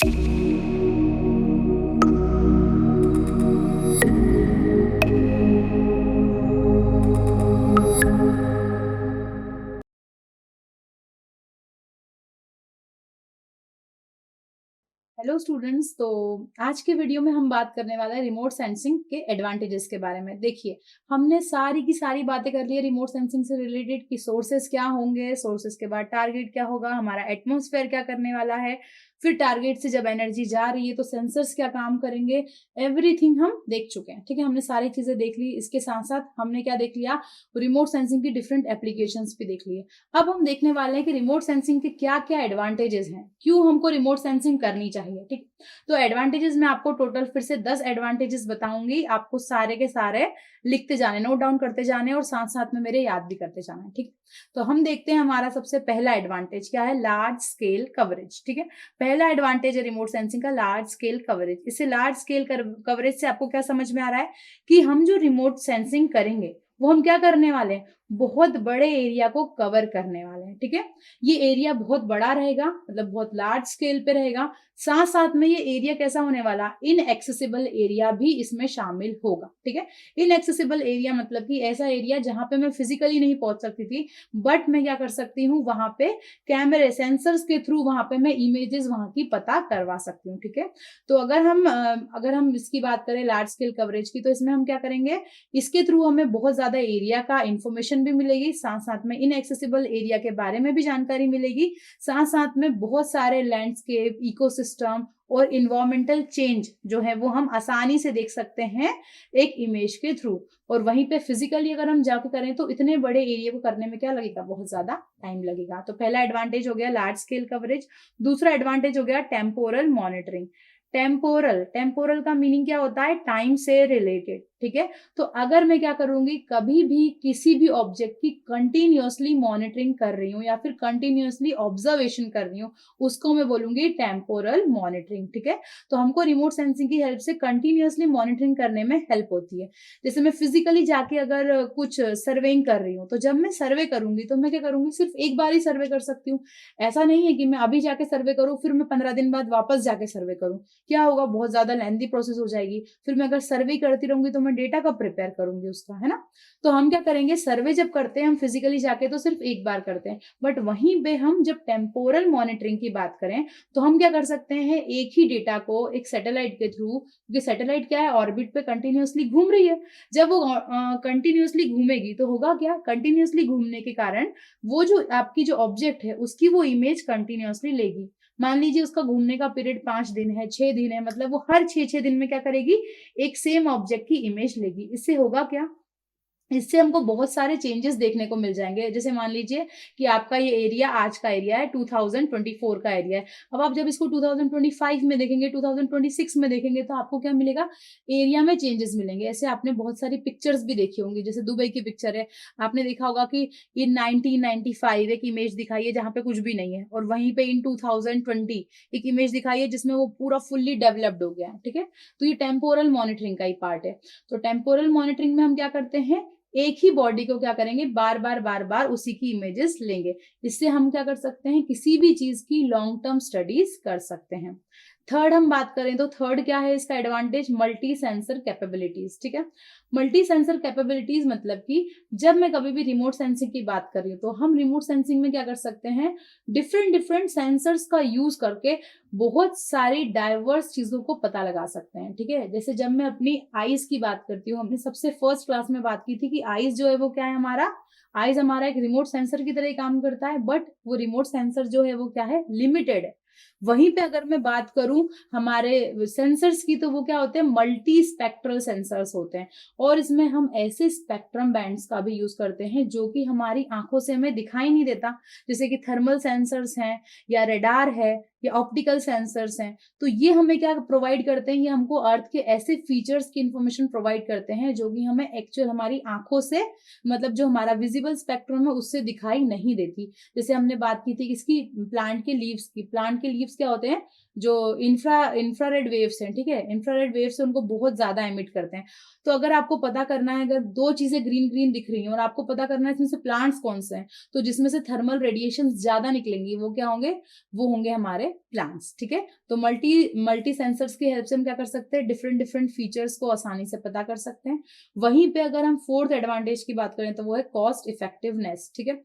Hello students. तो आज के वीडियो में हम बात करने वाला है रिमोट सेंसिंग के एडवांटेजेस के बारे में। देखिए, हमने सारी की सारी बातें कर ली है रिमोट सेंसिंग से रिलेटेड कि सोर्सेस क्या होंगे, सोर्सेस के बाद टारगेट क्या होगा, हमारा एटमॉस्फेयर क्या करने वाला है, फिर टारगेट से जब एनर्जी जा रही है तो सेंसर्स क्या काम करेंगे। एवरीथिंग हम देख चुके हैं, ठीक है। हमने सारी चीजें देख ली। इसके साथ साथ हमने क्या देख लिया, रिमोट सेंसिंग की डिफरेंट एप्लीकेशंस भी देख लिए। अब हम देखने वाले हैं कि रिमोट सेंसिंग के क्या क्या एडवांटेजेस हैं, क्यों हमको रिमोट सेंसिंग करनी चाहिए, ठीक। तो एडवांटेजेस मैं आपको टोटल फिर से 10 एडवांटेजेस बताऊंगी। आपको सारे के सारे लिखते जाने, नोट डाउन करते जाने और साथ साथ में मेरे याद भी करते जाना, ठीक। तो हम देखते हैं हमारा सबसे पहला एडवांटेज क्या है, लार्ज स्केल कवरेज, ठीक है। पहला एडवांटेज है रिमोट सेंसिंग का लार्ज स्केल कवरेज। इससे लार्ज स्केल कवरेज से आपको क्या समझ में आ रहा है कि हम जो रिमोट सेंसिंग करेंगे वो हम क्या करने वाले हैं, बहुत बड़े एरिया को कवर करने वाले हैं, ठीक है। ये एरिया बहुत बड़ा रहेगा, मतलब बहुत लार्ज स्केल पे रहेगा। साथ साथ में ये एरिया कैसा होने वाला, इनएक्सेसिबल एरिया भी इसमें शामिल होगा, ठीक है। इनएक्सेसिबल एरिया मतलब कि ऐसा एरिया जहां पे मैं फिजिकली नहीं पहुंच सकती थी, बट मैं क्या कर सकती हूँ, वहां पे कैमरे सेंसर्स के थ्रू वहां पे मैं इमेजेस वहां की पता करवा सकती हूँ, ठीक है। तो अगर हम इसकी बात करें लार्ज स्केल कवरेज की, तो इसमें हम क्या करेंगे, इसके थ्रू हमें बहुत ज्यादा एरिया का इंफॉर्मेशन भी मिलेगी, साथ साथ में इनएक्सेसिबल एरिया के बारे में भी जानकारी मिलेगी, साथ साथ में बहुत सारे लैंडस्केप, इकोसिस्टम और इन्वायरमेंटल चेंज जो है वो हम आसानी से देख सकते हैं एक इमेज के थ्रू। और वहीं पे फिजिकली अगर हम जाके करें तो इतने बड़े एरिया को करने में क्या लगेगा, बहुत ज्यादा टाइम लगेगा। तो पहला एडवांटेज हो गया लार्ज स्केल कवरेज। दूसरा एडवांटेज हो गया टेम्पोरल मॉनिटरिंग। टेम्पोरल, टेम्पोरल का मीनिंग क्या होता है, टाइम से रिलेटेड, ठीक है। तो अगर मैं क्या करूंगी, कभी भी किसी भी ऑब्जेक्ट की कंटिन्यूअसली मॉनिटरिंग कर रही हूँ या फिर कंटिन्यूअसली ऑब्जर्वेशन कर रही हूँ, उसको मैं बोलूंगी टेम्पोरल मॉनिटरिंग, ठीक है। तो हमको रिमोट सेंसिंग की हेल्प से कंटिन्यूअसली मॉनिटरिंग करने में हेल्प होती है। जैसे मैं फिजिकली जाके अगर कुछ सर्वेइंग कर रही हूँ, तो जब मैं सर्वे करूंगी तो मैं क्या करूंगी, सिर्फ एक बार ही सर्वे कर सकती हूँ। ऐसा नहीं है कि मैं अभी जाके सर्वे करूँ फिर मैं 15 दिन बाद वापस जाके सर्वे करूँ। क्या होगा, बहुत ज्यादा लेंथी प्रोसेस हो जाएगी। फिर मैं अगर सर्वे करती रहूंगी तो मैं डेटा कब प्रिपेयर करूंगी उसका, है ना। तो हम क्या करेंगे, सर्वे जब करते हैं हम फिजिकली जाके तो सिर्फ एक बार करते हैं, बट वहीं पे हम जब टेम्पोरल मॉनिटरिंग की बात करें तो हम क्या कर सकते हैं, एक ही डेटा को एक सैटेलाइट के थ्रू, क्योंकि सैटेलाइट क्या है, ऑर्बिट पे कंटिन्यूअसली घूम रही है। जब वो कंटिन्यूअसली घूमेगी तो होगा क्या, कंटिन्यूअसली घूमने के कारण वो जो आपकी जो ऑब्जेक्ट है उसकी वो इमेज कंटिन्यूअसली लेगी। मान लीजिए उसका घूमने का पीरियड 5 दिन है, 6 दिन है, मतलब वो हर 6 6 दिन में क्या करेगी, एक सेम ऑब्जेक्ट की इमेज लेगी। इससे होगा क्या, इससे हमको बहुत सारे चेंजेस देखने को मिल जाएंगे। जैसे मान लीजिए कि आपका ये एरिया आज का एरिया है, 2024 का एरिया है। अब आप जब इसको 2025 में देखेंगे, 2026 में देखेंगे, तो आपको क्या मिलेगा, एरिया में चेंजेस मिलेंगे। ऐसे आपने बहुत सारी पिक्चर्स भी देखी होंगी, जैसे दुबई की पिक्चर है, आपने देखा होगा कि इन 1995 एक इमेज दिखाई है जहां पे कुछ भी नहीं है, और वहीं पे इन 2020 एक इमेज दिखाई है जिसमें वो पूरा फुल्ली डेवलप्ड हो गया है, ठीक है। तो ये टेम्पोरल मॉनिटरिंग का ही पार्ट है। तो टेम्पोरल मॉनिटरिंग में हम क्या करते हैं, एक ही बॉडी को क्या करेंगे, बार बार उसी की इमेजेस लेंगे। इससे हम क्या कर सकते हैं, किसी भी चीज की लॉन्ग टर्म स्टडीज कर सकते हैं। थर्ड हम बात करें तो थर्ड क्या है इसका एडवांटेज, मल्टी सेंसर कैपेबिलिटीज, ठीक है। मल्टी सेंसर कैपेबिलिटीज मतलब कि जब मैं कभी भी रिमोट सेंसिंग की बात कर रही हूँ तो हम रिमोट सेंसिंग में क्या कर सकते हैं, डिफरेंट डिफरेंट सेंसर्स का यूज करके बहुत सारी डाइवर्स चीजों को पता लगा सकते हैं, ठीक है। जैसे जब मैं अपनी आईज की बात करती हूँ, हमने सबसे फर्स्ट क्लास में बात की थी कि आईज जो है वो क्या है, हमारा आईज हमारा एक रिमोट सेंसर की तरह ही काम करता है, बट वो रिमोट सेंसर जो है वो क्या है, लिमिटेड है। वहीं पे अगर मैं बात करूं हमारे सेंसर्स की, तो वो क्या होते हैं, मल्टी स्पेक्ट्रल सेंसर्स होते हैं। और इसमें हम ऐसे स्पेक्ट्रम बैंड्स का भी यूज करते हैं जो कि हमारी आंखों से हमें दिखाई नहीं देता, जैसे कि थर्मल सेंसर्स हैं या रेडार है या ऑप्टिकल सेंसर्स हैं। तो ये हमें क्या प्रोवाइड करते हैं, ये हमको अर्थ के ऐसे फीचर्स की इंफॉर्मेशन प्रोवाइड करते हैं जो कि हमें एक्चुअल हमारी आंखों से, मतलब जो हमारा विजिबल स्पेक्ट्रम है उससे दिखाई नहीं देती। जैसे हमने बात की थी इसकी प्लांट के लीव्स की, प्लांट के लीव्स ट्यूब्स क्या होते हैं, जो इंफ्रारेड वेव्स हैं, ठीक है, इंफ्रारेड वेव्स उनको बहुत ज्यादा एमिट करते हैं। तो अगर आपको पता करना है, अगर दो चीजें ग्रीन ग्रीन दिख रही हैं और आपको पता करना है इसमें से प्लांट्स कौन से हैं, तो जिसमें से थर्मल रेडिएशन ज्यादा निकलेंगी वो क्या होंगे, वो होंगे हमारे प्लांट्स, ठीक है। तो मल्टी मल्टी सेंसर्स की हेल्प से हम क्या कर सकते हैं, डिफरेंट डिफरेंट फीचर्स को आसानी से पता कर सकते हैं। वहीं पे अगर हम फोर्थ एडवांटेज की बात करें तो वो है कॉस्ट इफेक्टिवनेस, ठीक है।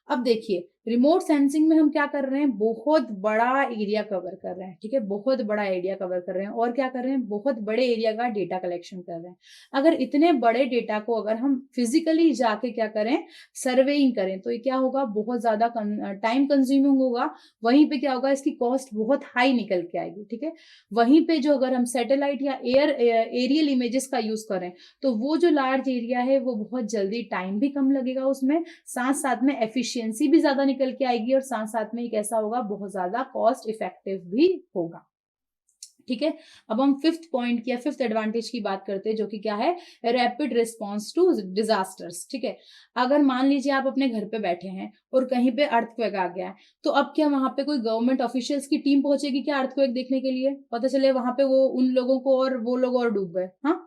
अब देखिए, रिमोट सेंसिंग में हम क्या कर रहे हैं, बहुत बड़ा एरिया कवर कर रहे हैं, ठीक है, बहुत बड़ा एरिया कवर कर रहे हैं, और क्या कर रहे हैं, बहुत बड़े एरिया का डेटा कलेक्शन कर रहे हैं। अगर इतने बड़े डेटा को अगर हम फिजिकली जाके क्या करें, सर्वेइंग करें, तो ये क्या होगा, बहुत ज्यादा टाइम कंज्यूमिंग होगा। वहीं पे क्या होगा, इसकी कॉस्ट बहुत हाई निकल के आएगी, ठीक है। वहीं पे जो अगर हम सैटेलाइट या एरियल इमेजेस का यूज करें, तो वो जो लार्ज एरिया है वो बहुत जल्दी, टाइम भी कम लगेगा उसमें, साथ साथ में एफिशिएंसी भी ज्यादा निकल के आएगी, और साथ साथ में कैसा होगा, बहुत ज्यादा कॉस्ट इफेक्टिव भी होगा, ठीक है। अब हम फिफ्थ पॉइंट या फिफ्थ एडवांटेज की बात करते हैं, जो कि क्या है, रैपिड रिस्पॉन्स टू डिजास्टर्स, ठीक है। अगर मान लीजिए आप अपने घर पे बैठे हैं और कहीं पे अर्थक्वेक आ गया है, तो अब क्या वहां पे कोई गवर्नमेंट ऑफिशियल्स की टीम पहुंचेगी क्या अर्थक्वेक देखने के लिए, पता चले वहां पे वो उन लोगों को और वो लोग और डूब गए, हाँ,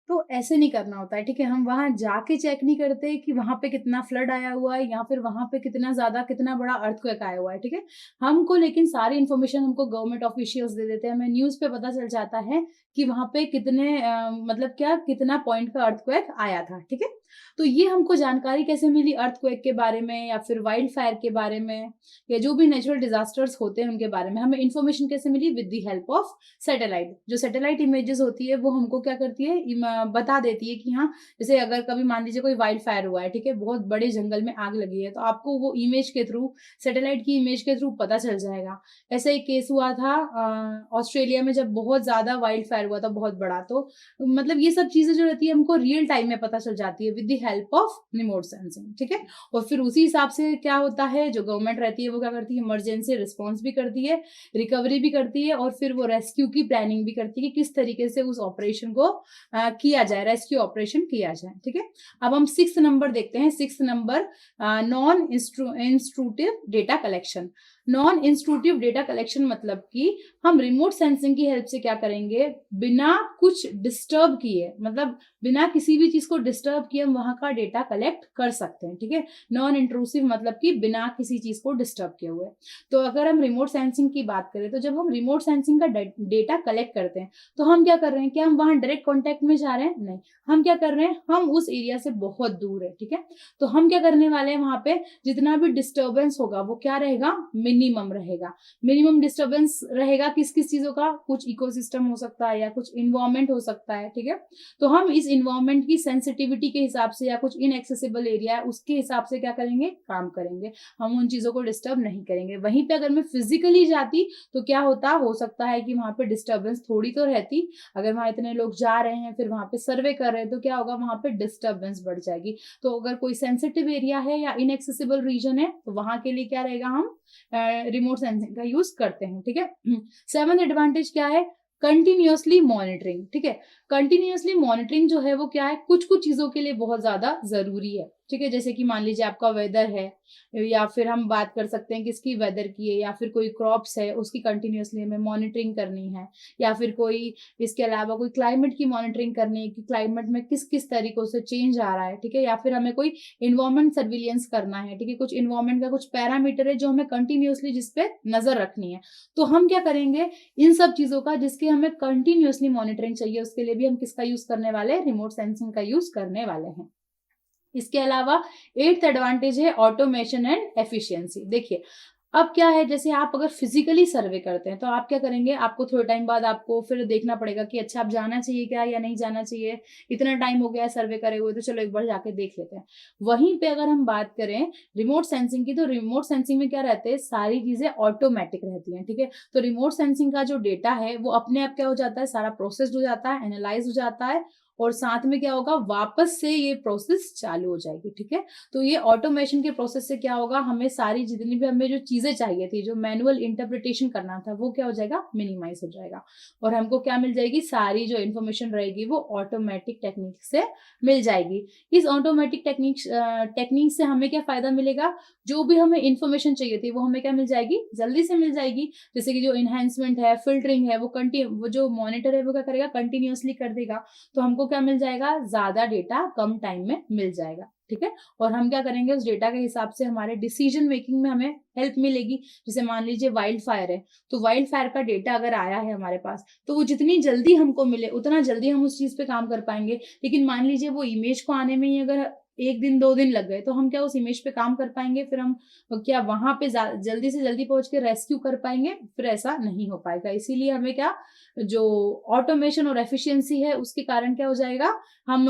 तो ऐसे नहीं करना होता है, ठीक है। हम वहां जाके चेक नहीं करते कि वहां पे कितना फ्लड आया हुआ है, या फिर वहां पे कितना बड़ा अर्थक्वेक आया हुआ है, ठीक है। हमको लेकिन सारी इन्फॉर्मेशन हमको गवर्नमेंट ऑफिशियल्स दे देते हैं, हमें न्यूज पे पता चल जाता है कि वहां पे मतलब क्या, कितना पॉइंट का अर्थक्वेक आया था, ठीक है। तो ये हमको जानकारी कैसे मिली अर्थक्वेक के बारे में, या फिर वाइल्ड फायर के बारे में, या जो भी नेचुरल डिजास्टर्स होते हैं उनके बारे में हमें इन्फॉर्मेशन कैसे मिली, with the help of satellite. जो सैटेलाइट इमेजेस होती है वो हमको क्या करती है, बता देती है कि हाँ, जैसे अगर कभी मान लीजिए कोई वाइल्ड फायर हुआ है, ठीक है, बहुत बड़े जंगल में आग लगी है, तो आपको वो इमेज के थ्रू, सैटेलाइट की इमेज के थ्रू पता चल जाएगा। ऐसा एक केस हुआ था ऑस्ट्रेलिया में, जब बहुत ज्यादा वाइल्ड फायर हुआ था, बहुत बड़ा। तो मतलब ये सब चीजें जो रहती है हमको रियल टाइम में पता चल जाती है with the help of remote sensing, ठीक है। और फिर उसी हिसाब से क्या होता है, जो गवर्नमेंट रहती है वो क्या करती है, इमरजेंसी रिस्पॉन्स भी करती है, रिकवरी भी करती है, और फिर वो रेस्क्यू की प्लानिंग भी करती है कि किस तरीके से उस ऑपरेशन को किया जाए, रेस्क्यू ऑपरेशन किया जाए, ठीक है। अब हम 6 नंबर देखते हैं। 6 number, non intrusive data collection. Non intrusive data collection मतलब कि हम रिमोट सेंसिंग की हेल्प से क्या करेंगे, बिना कुछ डिस्टर्ब किए, मतलब बिना किसी भी चीज को डिस्टर्ब किए हम वहां का डेटा कलेक्ट कर सकते हैं, ठीक है। नॉन इंट्रूसिव मतलब कि बिना किसी चीज को डिस्टर्ब किए हुए। तो अगर हम रिमोट सेंसिंग की बात करें, तो जब हम रिमोट सेंसिंग का डेटा कलेक्ट करते हैं, तो हम क्या कर रहे हैं, क्या हम वहां डायरेक्ट कॉन्टेक्ट में जा रहे हैं, नहीं, हम क्या कर रहे हैं, हम उस एरिया से बहुत दूर है, ठीक है। तो हम क्या करने वाले हैं, वहां पे जितना भी डिस्टर्बेंस होगा वो क्या रहेगा, मिनिमम रहेगा। मिनिमम डिस्टर्बेंस रहेगा किस किस चीजों का, कुछ इकोसिस्टम हो सकता है या कुछ इन्वायरमेंट हो सकता है, ठीक है। तो हम इस इन्वायरमेंट की सेंसिटिविटी के हिसाब से, या कुछ इनएक्सेसिबल एरिया है उसके हिसाब से क्या करेंगे, काम करेंगे, हम उन चीजों को डिस्टर्ब नहीं करेंगे। वहीं पे अगर मैं फिजिकली जाती तो क्या होता, हो सकता है कि वहां पे डिस्टर्बेंस थोड़ी तो रहती, अगर वहां इतने लोग जा रहे हैं, फिर वहां पे सर्वे कर रहे हैं, तो क्या होगा, वहां पे डिस्टर्बेंस बढ़ जाएगी। तो अगर कोई सेंसिटिव एरिया है या इनएक्सेसिबल रीजन है, तो वहां के लिए क्या रहेगा, हम रिमोट सेंसिंग का यूज करते हैं, ठीक है। 7th एडवांटेज क्या है, कंटिन्यूअसली मॉनिटरिंग, ठीक है। कंटिन्यूअसली मॉनिटरिंग जो है वो क्या है, कुछ कुछ चीजों के लिए बहुत ज्यादा जरूरी है, ठीक है। जैसे कि मान लीजिए आपका वेदर है, या फिर हम बात कर सकते हैं किसकी वेदर की है, या फिर कोई क्रॉप्स है उसकी कंटिन्यूअसली हमें मॉनिटरिंग करनी है, या फिर कोई इसके अलावा कोई क्लाइमेट की मॉनिटरिंग करनी है कि क्लाइमेट में किस किस तरीकों से चेंज आ रहा है, ठीक है। या फिर हमें कोई इन्वायरमेंट सर्विलियंस करना है, ठीक है, कुछ इन्वायरमेंट का कुछ पैरामीटर है जो हमें कंटिन्यूअसली जिसपे नजर रखनी है, तो हम क्या करेंगे, इन सब चीजों का जिसकी हमें कंटिन्यूअसली मॉनिटरिंग चाहिए, उसके लिए भी हम किसका यूज करने वाले हैं, रिमोट सेंसिंग का यूज करने वाले हैं। इसके अलावा 8th एडवांटेज है ऑटोमेशन एंड एफिशिएंसी। देखिए, अब क्या है, जैसे आप अगर फिजिकली सर्वे करते हैं तो आप क्या करेंगे, आपको थोड़े टाइम बाद आपको फिर देखना पड़ेगा कि अच्छा आप जाना चाहिए क्या या नहीं जाना चाहिए, इतना टाइम हो गया है सर्वे करे हुए, तो चलो एक बार जाके देख लेते हैं। वहीं पे अगर हम बात करें रिमोट सेंसिंग की, तो रिमोट सेंसिंग में क्या रहते हैं, सारी चीजें ऑटोमेटिक रहती हैं, ठीक है। तो रिमोट सेंसिंग का जो डेटा है वो अपने आप क्या हो जाता है, सारा प्रोसेस्ड हो जाता है, एनालाइज हो जाता है, और साथ में क्या होगा, वापस से ये प्रोसेस चालू हो जाएगी। ठीक है, तो ये ऑटोमेशन के प्रोसेस से क्या होगा, हमें सारी जितनी भी हमें जो चीजें चाहिए थी, जो मैनुअल इंटरप्रिटेशन करना था, वो क्या हो जाएगा, मिनिमाइज हो जाएगा और हमको क्या मिल जाएगी, सारी जो इन्फॉर्मेशन रहेगी वो ऑटोमेटिक टेक्निक से मिल जाएगी। इस ऑटोमेटिक टेक्निक से हमें क्या फायदा मिलेगा, जो भी हमें इन्फॉर्मेशन चाहिए थी वो हमें क्या मिल जाएगी, जल्दी से मिल जाएगी। जैसे कि जो इनहेंसमेंट है, फिल्टरिंग है, वो जो मॉनिटर है वो क्या करेगा, कंटिन्यूअसली कर देगा। तो हमको क्या मिल जाएगा, ज्यादा डेटा कम टाइम में मिल जाएगा। ठीक है, और हम क्या करेंगे, उस डेटा के हिसाब से हमारे डिसीजन मेकिंग में हमें हेल्प मिलेगी। जैसे मान लीजिए वाइल्ड फायर है, तो वाइल्ड फायर का डेटा अगर आया है हमारे पास, तो वो जितनी जल्दी हमको मिले उतना जल्दी हम उस चीज पे काम कर पाएंगे। लेकिन मान लीजिए वो इमेज को आने में ही अगर 1 दिन 2 दिन लग गए, तो हम क्या उस इमेज पे काम कर पाएंगे, फिर हम क्या वहां पे जल्दी से जल्दी पहुंच के रेस्क्यू कर पाएंगे, फिर ऐसा नहीं हो पाएगा। इसीलिए हमें क्या, जो ऑटोमेशन और एफिशिएंसी है उसके कारण क्या हो जाएगा, हम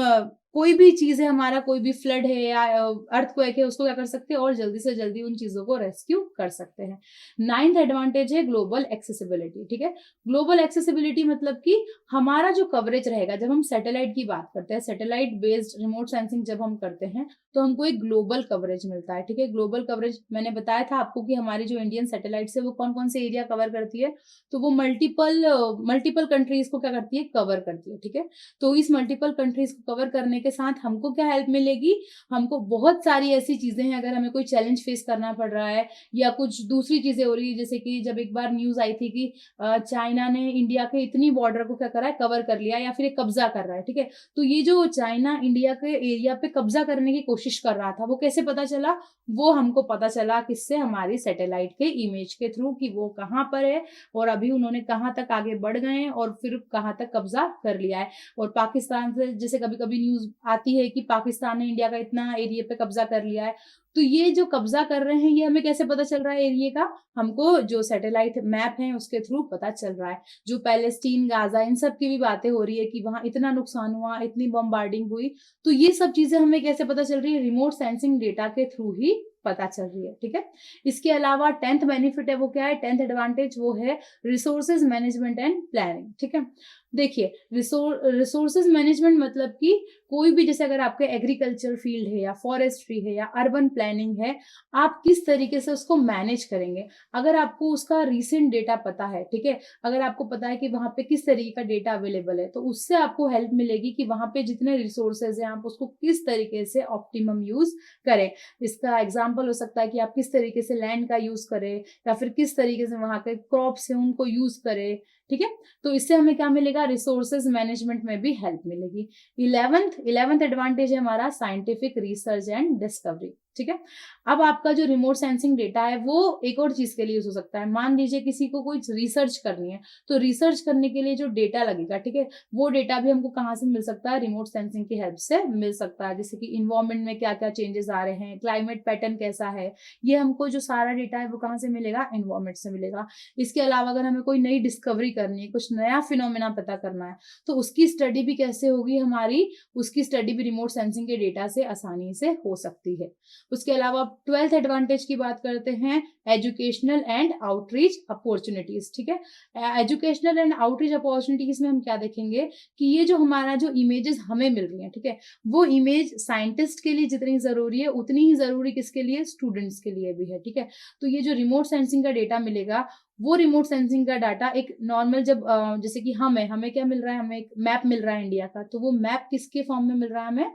कोई भी चीज है हमारा, कोई भी फ्लड है या अर्थक्वेक है, उसको क्या कर सकते हैं और जल्दी से जल्दी उन चीजों को रेस्क्यू कर सकते हैं। 9th एडवांटेज है ग्लोबल एक्सेसिबिलिटी। ठीक है, ग्लोबल एक्सेसिबिलिटी मतलब कि हमारा जो कवरेज रहेगा, जब हम सैटेलाइट की बात करते हैं, सैटेलाइट बेस्ड रिमोट सेंसिंग जब हम करते हैं, तो हमको एक ग्लोबल कवरेज मिलता है। ठीक है, ग्लोबल कवरेज मैंने बताया था आपको कि हमारी जो इंडियन सैटेलाइट्स है वो कौन कौन से एरिया कवर करती है, तो वो मल्टीपल कंट्रीज को क्या करती है, कवर करती है। ठीक है, तो इस मल्टीपल कंट्रीज को कवर करने के साथ हमको क्या हेल्प मिलेगी, हमको बहुत सारी ऐसी चीजें हैं, अगर हमें कोई चैलेंज फेस करना पड़ रहा है या कुछ दूसरी चीजें हो रही है, जैसे कि जब एक बार न्यूज आई थी कि चाइना ने इंडिया के इतनी बॉर्डर को क्या करा है, कवर कर लिया या फिर एक कब्जा कर रहा है। ठीक है, तो ये जो चाइना इंडिया के एरिया पे कब्जा करने की कोशिश कर रहा था, वो कैसे पता चला, वो हमको पता चला किससे, हमारी सैटेलाइट के इमेज के थ्रू, कि वो कहाँ पर है और अभी उन्होंने कहाँ तक आगे बढ़ गए हैं और फिर कहाँ तक कब्जा कर लिया है। और पाकिस्तान से जैसे कभी कभी न्यूज आती है कि पाकिस्तान ने इंडिया का इतना एरिया पे कब्जा कर लिया है, तो ये जो कब्जा कर रहे हैं ये हमें कैसे पता चल रहा है एरिया का, हमको जो सैटेलाइट मैप है उसके थ्रू पता चल रहा है। जो पैलेस्टीन, गाजा, इन सब की भी बातें हो रही है कि वहां इतना नुकसान हुआ, इतनी बम्बार्डिंग हुई, तो ये सब चीजें हमें कैसे पता चल रही है, रिमोट सेंसिंग डेटा के थ्रू ही पता चल रही है। ठीक है, इसके अलावा 10th बेनिफिट है वो क्या है, 10th एडवांटेज वो है रिसोर्सेज मैनेजमेंट एंड प्लानिंग। ठीक है, देखिए रिसोर्सेज मैनेजमेंट मतलब कि कोई भी, जैसे अगर आपके एग्रीकल्चर फील्ड है या फॉरेस्ट्री है या अर्बन प्लानिंग है, आप किस तरीके से उसको मैनेज करेंगे। अगर आपको उसका रीसेंट डेटा पता है, ठीक है, अगर आपको पता है कि वहां पे किस तरीके का डेटा अवेलेबल है, तो उससे आपको हेल्प मिलेगी कि वहां पे जितने रिसोर्सेज हैं आप उसको किस तरीके से ऑप्टिमम यूज करें। इसका एग्जाम्पल हो सकता है कि आप किस तरीके से लैंड का यूज करें या फिर किस तरीके से वहां के क्रॉप्स हैं उनको यूज करें। ठीक है, तो इससे हमें क्या मिलेगा, रिसोर्सेज मैनेजमेंट में भी हेल्प मिलेगी। 11th एडवांटेज है हमारा साइंटिफिक रिसर्च एंड डिस्कवरी। ठीक है, अब आपका जो रिमोट सेंसिंग डेटा है वो एक और चीज के लिए यूज हो सकता है। मान लीजिए किसी को कोई रिसर्च करनी है, तो रिसर्च करने के लिए जो डेटा लगेगा, ठीक है, वो डेटा भी हमको कहाँ से मिल सकता है, रिमोट सेंसिंग की हेल्प से मिल सकता है। जैसे कि इन्वायरमेंट में क्या क्या चेंजेस आ रहे हैं, क्लाइमेट पैटर्न कैसा है, ये हमको जो सारा डेटा है वो कहाँ से मिलेगा, इन्वायरमेंट से मिलेगा। इसके अलावा अगर हमें कोई नई डिस्कवरी करनी है, कुछ नया फिनोमेना पता करना है, तो उसकी स्टडी भी कैसे होगी हमारी, उसकी स्टडी भी रिमोट सेंसिंग के डेटा से आसानी से हो सकती है। उसके अलावा 12th एडवांटेज की बात करते हैं, एजुकेशनल एंड आउटरीच अपॉर्चुनिटीज। ठीक है, एजुकेशनल एंड आउटरीच अपॉर्चुनिटीज में हम क्या देखेंगे कि ये जो हमारा जो इमेजेस हमें मिल रही है, ठीक है, वो इमेज साइंटिस्ट के लिए जितनी जरूरी है उतनी ही जरूरी किसके लिए, स्टूडेंट्स के लिए भी है। ठीक है, तो ये जो रिमोट सेंसिंग का डेटा मिलेगा, वो रिमोट सेंसिंग का डाटा एक नॉर्मल, जब जैसे कि हमें क्या मिल रहा है, हमें एक मैप मिल रहा है इंडिया का, तो वो मैप किसके फॉर्म में मिल रहा है हमें,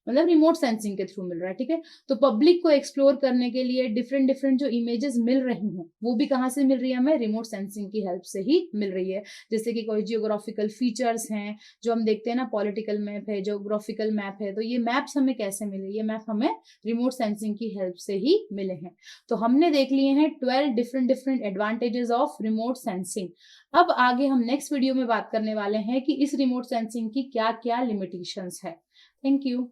मतलब रिमोट सेंसिंग के थ्रू मिल रहा है। ठीक है, तो पब्लिक को एक्सप्लोर करने के लिए डिफरेंट डिफरेंट जो इमेजेस मिल रही हैं वो भी कहाँ से मिल रही है हमें, रिमोट सेंसिंग की हेल्प से ही मिल रही है। जैसे कि कोई जियोग्राफिकल फीचर्स हैं जो हम देखते हैं ना, पॉलिटिकल मैप है, जियोग्राफिकल मैप है, तो ये मैप्स हमें कैसे मिले, ये मैप हमें रिमोट सेंसिंग की हेल्प से ही मिले हैं। तो हमने देख लिए हैं 12 different different advantages of remote sensing. अब आगे हम नेक्स्ट वीडियो में बात करने वाले हैं कि इस रिमोट सेंसिंग की क्या क्या लिमिटेशंस है। Thank you.